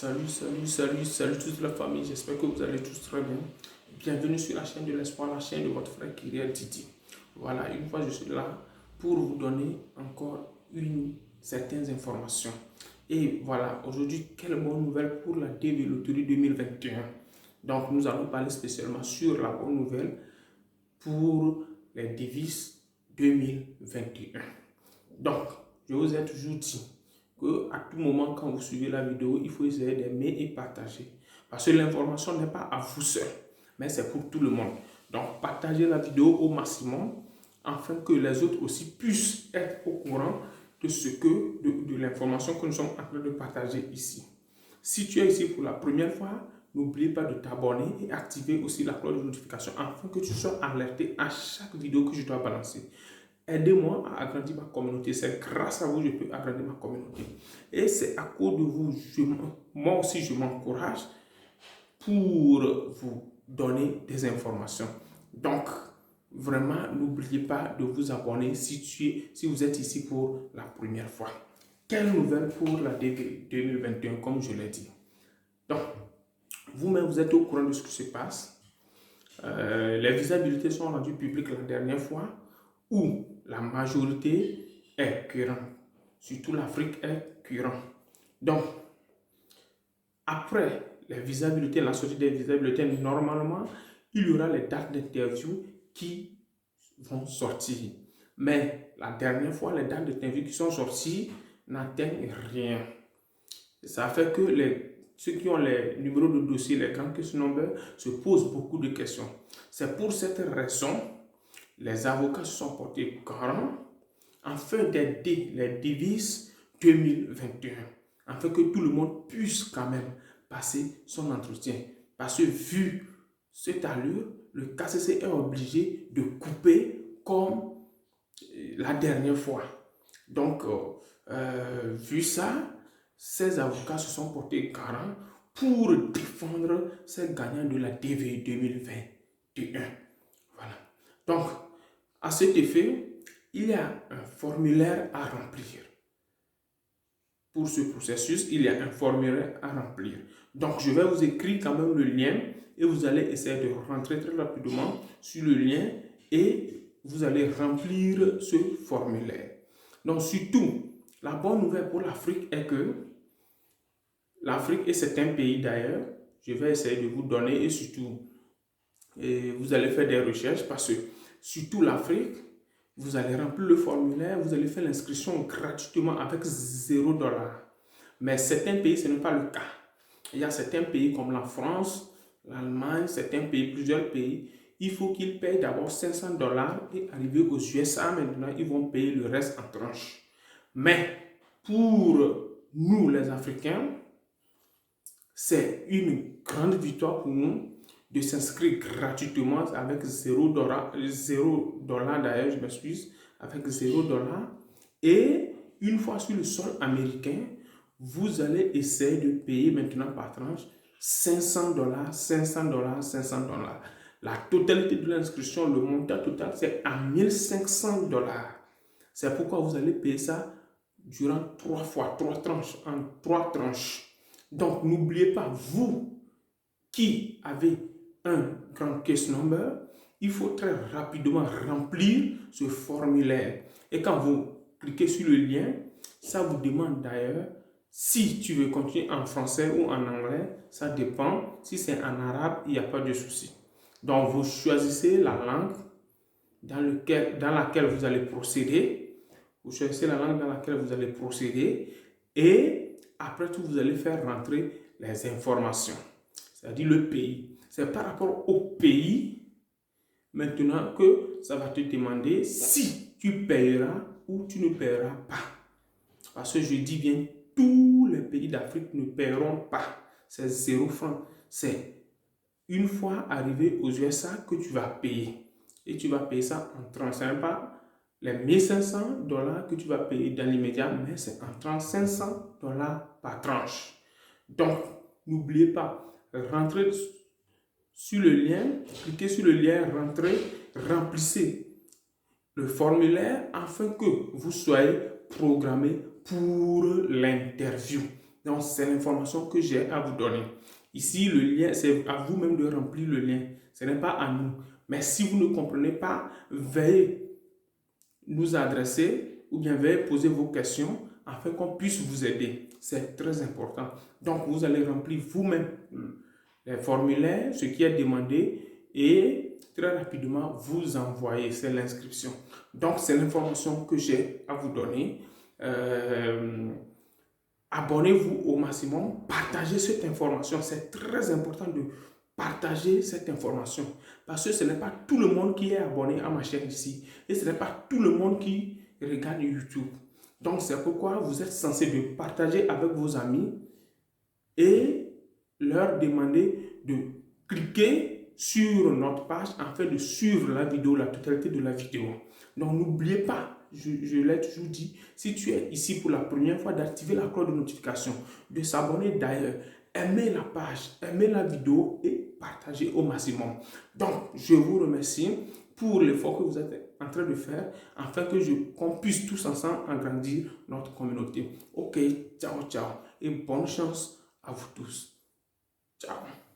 Salut toute la famille, j'espère que vous allez tous très bien. Bienvenue sur la chaîne de l'espoir, la chaîne de votre frère Kyriel Titi. Voilà, une fois je suis là pour vous donner encore certaines informations. Et voilà, aujourd'hui, quelle bonne nouvelle pour la DV Loterie 2021. Donc, nous allons parler spécialement sur la bonne nouvelle pour les devises 2021. Donc, je vous ai toujours dit que à tout moment, quand vous suivez la vidéo, il faut essayer d'aimer et partager. Parce que l'information n'est pas à vous seul, mais c'est pour tout le monde. Donc, partagez la vidéo au maximum afin que les autres aussi puissent être au courant de l'information que nous sommes en train de partager ici. Si tu es ici pour la première fois, n'oublie pas de t'abonner et activer aussi la cloche de notification afin que tu sois alerté à chaque vidéo que je dois balancer. Aidez-moi à agrandir ma communauté. C'est grâce à vous que je peux agrandir ma communauté. Et c'est à cause de vous, moi aussi, je m'encourage pour vous donner des informations. Donc, vraiment, n'oubliez pas de vous abonner si vous êtes ici pour la première fois. Quelle nouvelle pour la DV 2021, comme je l'ai dit. Donc, vous-même, vous êtes au courant de ce qui se passe. Les visibilités sont rendues publiques la dernière fois où la majorité est courant. Surtout l'Afrique est courant. Donc, après les visibilités, la sortie des visibilités, normalement, il y aura les dates d'interview qui vont sortir. Mais la dernière fois, les dates d'interview qui sont sorties n'atteignent rien. Ça fait que ceux qui ont les numéros de dossier, les grands case numbers, se posent beaucoup de questions. C'est pour cette raison, les avocats se sont portés garant afin d'aider les devises 2021, afin que tout le monde puisse quand même passer son entretien. Parce que vu cette allure, le KCC est obligé de couper comme la dernière fois. Donc, vu ça, ces avocats se sont portés garant pour défendre ces gagnants de la DV 2021. Voilà. Donc, à cet effet, il y a un formulaire à remplir. Pour ce processus, il y a un formulaire à remplir. Donc, je vais vous écrire quand même le lien et vous allez essayer de rentrer très rapidement sur le lien et vous allez remplir ce formulaire. Donc, surtout, la bonne nouvelle pour l'Afrique est que l'Afrique et certains pays d'ailleurs, je vais essayer de vous donner et surtout, vous allez faire des recherches parce que surtout l'Afrique, vous allez remplir le formulaire, vous allez faire l'inscription gratuitement avec $0. Mais certains pays, ce n'est pas le cas. Il y a certains pays comme la France, l'Allemagne, certains pays, plusieurs pays, il faut qu'ils payent d'abord $500 et arriver aux USA, maintenant, ils vont payer le reste en tranches. Mais pour nous, les Africains, c'est une grande victoire pour nous de s'inscrire gratuitement avec $0 d'ailleurs, je m'excuse, avec $0. Et une fois sur le sol américain, vous allez essayer de payer maintenant par tranche $500, $500. La totalité de l'inscription, le montant total, c'est à $1 500. C'est pourquoi vous allez payer ça durant 3 fois, 3 tranches, en 3 tranches. Donc, n'oubliez pas, vous qui avez un grand case number, il faut très rapidement remplir ce formulaire. Et quand vous cliquez sur le lien, ça vous demande d'ailleurs si tu veux continuer en français ou en anglais, ça dépend. Si c'est en arabe, il n'y a pas de souci. Donc, vous choisissez la langue dans laquelle vous allez procéder. Vous choisissez la langue dans laquelle vous allez procéder et après tout, vous allez faire rentrer les informations, c'est-à-dire le pays. C'est par rapport au pays maintenant que ça va te demander si tu payeras ou tu ne payeras pas. Parce que je dis bien, tous les pays d'Afrique ne paieront pas. C'est 0 francs. C'est une fois arrivé aux USA que tu vas payer. Et tu vas payer ça en tranche. Ce n'est pas les $1 500 que tu vas payer dans l'immédiat, mais c'est en tranche $500 par tranche. Donc, n'oubliez pas, rentrez sur le lien, cliquez sur le lien, rentrez, remplissez le formulaire afin que vous soyez programmé pour l'interview. Donc, c'est l'information que j'ai à vous donner. Ici, le lien, c'est à vous-même de remplir le lien. Ce n'est pas à nous. Mais si vous ne comprenez pas, veuillez nous adresser ou bien veuillez poser vos questions afin qu'on puisse vous aider. C'est très important. Donc, vous allez remplir vous-même les formulaires, ce qui est demandé et très rapidement vous envoyer. C'est l'inscription. Donc, c'est l'information que j'ai à vous donner. Abonnez-vous au maximum, partagez cette information. C'est très important de partager cette information parce que ce n'est pas tout le monde qui est abonné à ma chaîne ici et ce n'est pas tout le monde qui regarde YouTube. Donc, c'est pourquoi vous êtes censé de partager avec vos amis et leur demander de cliquer sur notre page afin de suivre la vidéo, la totalité de la vidéo. Donc, n'oubliez pas, je l'ai toujours dit, si tu es ici pour la première fois, d'activer la cloche de notification, de s'abonner d'ailleurs, aimer la page, aimer la vidéo et partager au maximum. Donc, je vous remercie pour l'effort que vous êtes en train de faire afin que qu'on puisse tous ensemble agrandir notre communauté. Ok, ciao, ciao et bonne chance à vous tous. Ciao.